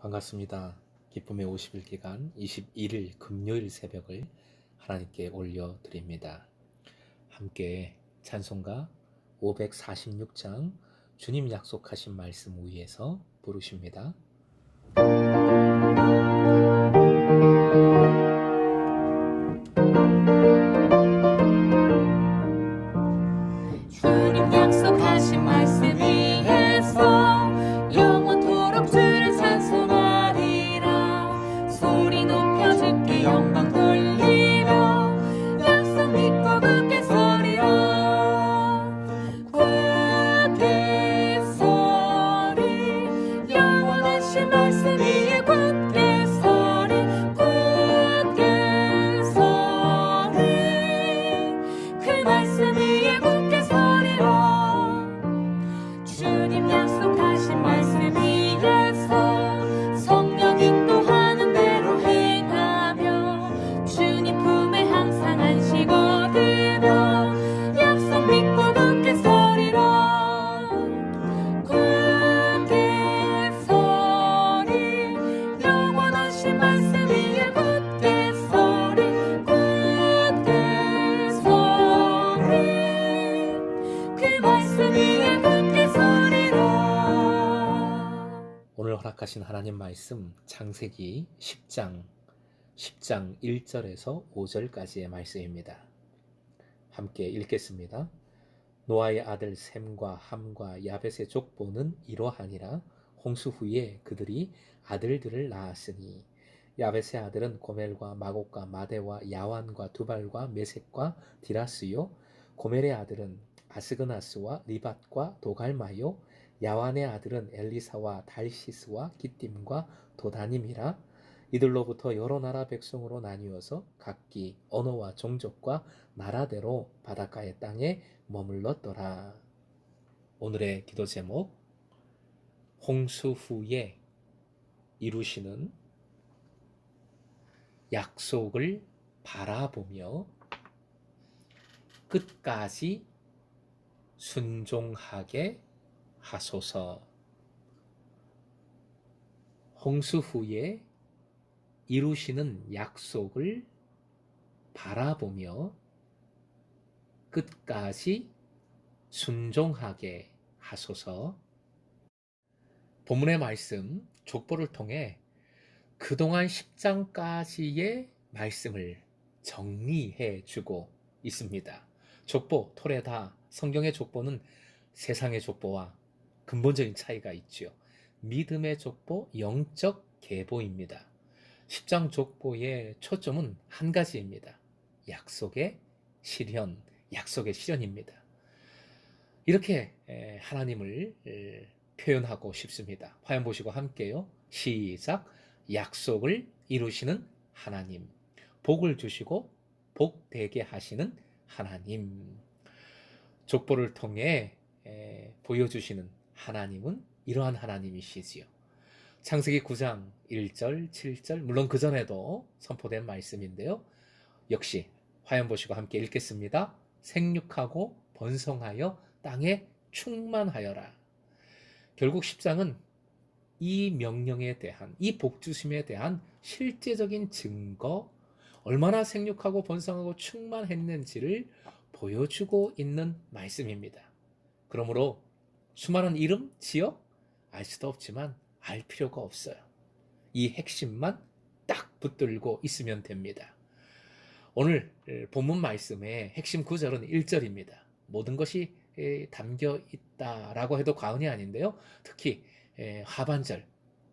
반갑습니다. 기쁨의 50일 기간 21일 금요일 새벽을 하나님께 올려드립니다. 함께 찬송가 546장 주님 약속하신 말씀 위에서 부르십니다. 주님 약속하신 말씀 위에서 영원토록 주를 찬송하리라. 소리 높여 주께 영광 돌리며 약속 믿고 굳게 서리라. 굳게 서리 영원하신 말씀 위에 굳게 서리. 굳게 서리 그 말씀 위에 굳게 주님 약속하신 말씀 위에서 성령 인도하는 대로 행하며 주님 품에 항상 안식 얻으며 약속 믿고 굳게 서리라. 굳게 서리 영원하신 말씀 위에 굳게 서리. 굳게 서리 그 말씀 위에 오늘 허락하신 하나님 말씀 창세기 10장 1절에서 5절까지의 말씀입니다. 함께 읽겠습니다. 노아의 아들 셈과 함과 야벳의 족보는 이러하니라. 홍수 후에 그들이 아들들을 낳았으니 야벳의 아들은 고멜과 마곡과 마대와 야완과 두발과 메섹과 디라스요. 고멜의 아들은 아스그나스와 리밧과 도갈마요. 야완의 아들은 엘리사와 달시스와 기띔과 도다님이라. 이들로부터 여러 나라 백성으로 나뉘어서 각기 언어와 종족과 나라대로 바닷가의 땅에 머물렀더라. 오늘의 기도 제목, 홍수 후에 이루시는 약속을 바라보며 끝까지 순종하게 하소서. 홍수 후에 이루시는 약속을 바라보며 끝까지 순종하게 하소서. 본문의 말씀 족보를 통해 그동안 10장까지의 말씀을 정리해 주고 있습니다. 족보, 토레다, 성경의 족보는 세상의 족보와 근본적인 차이가 있죠. 믿음의 족보, 영적 계보입니다. 10장 족보의 초점은 한 가지입니다. 약속의 실현, 약속의 실현입니다. 이렇게 하나님을 표현하고 싶습니다. 화면 보시고 함께요. 시작. 약속을 이루시는 하나님, 복을 주시고 복되게 하시는 하나님. 족보를 통해 보여주시는 하나님은 이러한 하나님이시지요. 창세기 9장 1절, 7절, 물론 그 전에도 선포된 말씀인데요. 역시 화면 보시고 함께 읽겠습니다. 생육하고 번성하여 땅에 충만하여라. 결국 10장은 이 명령에 대한, 이 복주심에 대한 실제적인 증거, 얼마나 생육하고 번성하고 충만했는지를 보여주고 있는 말씀입니다. 그러므로 수많은 이름, 지역 알 수도 없지만 알 필요가 없어요. 이 핵심만 딱 붙들고 있으면 됩니다. 오늘 본문 말씀의 핵심 구절은 1절입니다. 모든 것이 담겨 있다라고 해도 과언이 아닌데요. 특히 하반절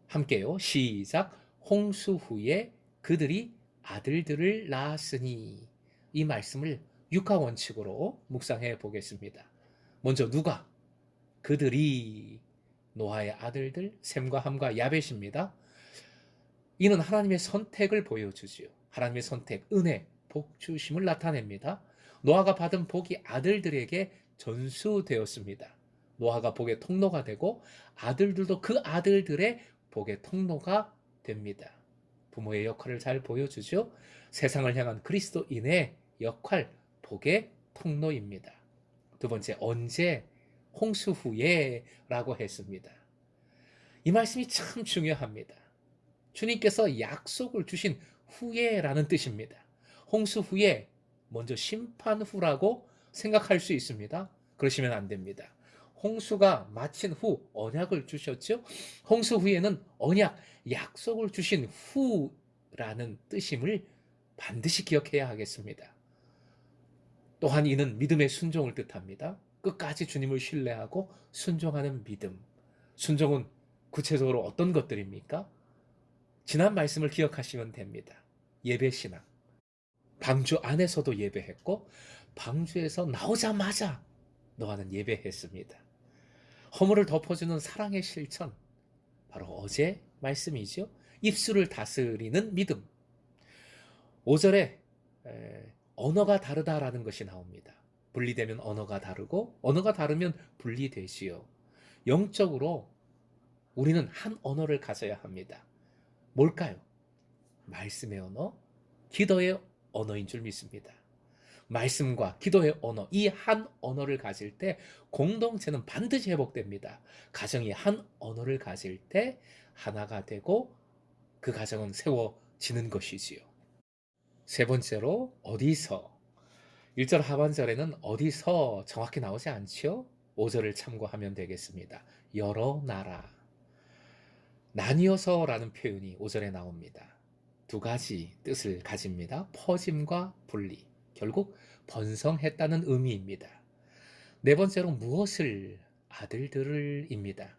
함께요. 시작. 홍수 후에 그들이 아들들을 낳았으니. 이 말씀을 육하 원칙으로 묵상해 보겠습니다. 먼저 누가? 그들이 노아의 아들들 셈과 함과 야벳입니다. 이는 하나님의 선택을 보여주지요. 하나님의 선택, 은혜, 복 주심을 나타냅니다. 노아가 받은 복이 아들들에게 전수되었습니다. 노아가 복의 통로가 되고 아들들도 그 아들들의 복의 통로가 됩니다. 부모의 역할을 잘 보여주죠. 세상을 향한 그리스도인의 역할, 복의 통로입니다. 두 번째, 언제? 홍수 후에 라고 했습니다. 이 말씀이 참 중요합니다. 주님께서 약속을 주신 후에라는 뜻입니다. 홍수 후에 먼저 심판 후라고 생각할 수 있습니다. 그러시면 안 됩니다. 홍수가 마친 후 언약을 주셨죠. 홍수 후에는 언약, 약속을 주신 후라는 뜻임을 반드시 기억해야 하겠습니다. 또한 이는 믿음의 순종을 뜻합니다. 끝까지 주님을 신뢰하고 순종하는 믿음. 순종은 구체적으로 어떤 것들입니까? 지난 말씀을 기억하시면 됩니다. 예배신앙. 방주 안에서도 예배했고 방주에서 나오자마자 너와는 예배했습니다. 허물을 덮어주는 사랑의 실천. 바로 어제 말씀이죠. 입술을 다스리는 믿음. 5절에 언어가 다르다라는 것이 나옵니다. 분리되면 언어가 다르고 언어가 다르면 분리되지요. 영적으로 우리는 한 언어를 가져야 합니다. 뭘까요? 말씀의 언어, 기도의 언어인 줄 믿습니다. 말씀과 기도의 언어, 이 한 언어를 가질 때 공동체는 반드시 회복됩니다. 가정이 한 언어를 가질 때 하나가 되고 그 가정은 세워지는 것이지요. 세 번째로 어디서. 1절 하반절에는 어디서 정확히 나오지 않지요? 5절을 참고하면 되겠습니다. 여러 나라. 나뉘어서라는 표현이 5절에 나옵니다. 두 가지 뜻을 가집니다. 퍼짐과 분리. 결국 번성했다는 의미입니다. 네 번째로 무엇을? 아들들을입니다.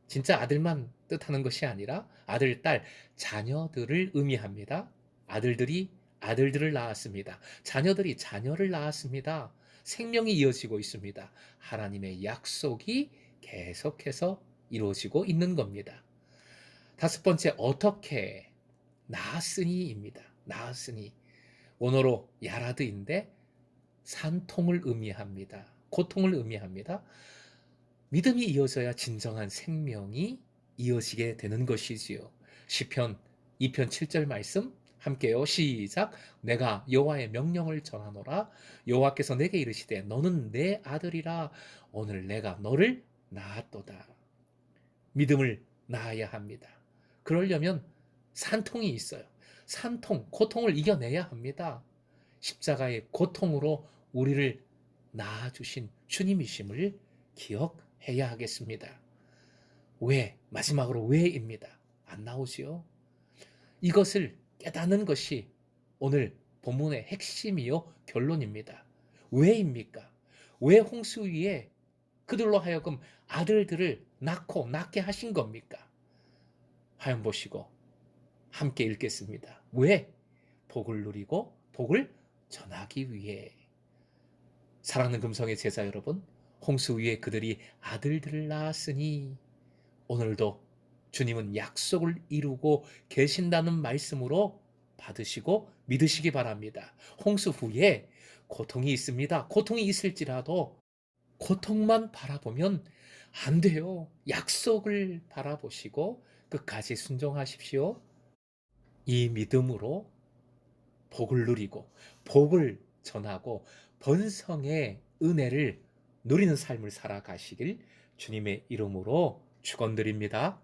진짜 아들만 뜻하는 것이 아니라 아들, 딸, 자녀들을 의미합니다. 아들들이 아들들을 낳았습니다. 자녀들이 자녀를 낳았습니다. 생명이 이어지고 있습니다. 하나님의 약속이 계속해서 이루어지고 있는 겁니다. 다섯 번째, 어떻게? 낳았으니입니다. 낳았으니. 원어로 야라드인데 산통을 의미합니다. 고통을 의미합니다. 믿음이 이어져야 진정한 생명이 이어지게 되는 것이지요. 시편 2편 7절 말씀 함께요. 시작. 내가 여호와의 명령을 전하노라. 여호와께서 내게 이르시되 너는 내 아들이라. 오늘 내가 너를 낳았도다. 믿음을 낳아야 합니다. 그러려면 산통이 있어요. 산통, 고통을 이겨내야 합니다. 십자가의 고통으로 우리를 낳아주신 주님이심을 기억해야 하겠습니다. 왜? 마지막으로 왜입니다. 안 나오지요? 이것을 깨닫는 것이 오늘 본문의 핵심이요 결론입니다. 왜입니까? 왜 홍수 위에 그들로 하여금 아들들을 낳게 하신 겁니까? 화면 보시고 함께 읽겠습니다. 왜? 복을 누리고 복을 전하기 위해. 사랑하는 금성의 제자 여러분, 홍수 위에 그들이 아들들을 낳았으니 오늘도 주님은 약속을 이루고 계신다는 말씀으로 받으시고 믿으시기 바랍니다. 홍수 후에 고통이 있습니다. 고통이 있을지라도 고통만 바라보면 안 돼요. 약속을 바라보시고 끝까지 순종하십시오. 이 믿음으로 복을 누리고 복을 전하고 번성의 은혜를 누리는 삶을 살아가시길 주님의 이름으로 축원드립니다.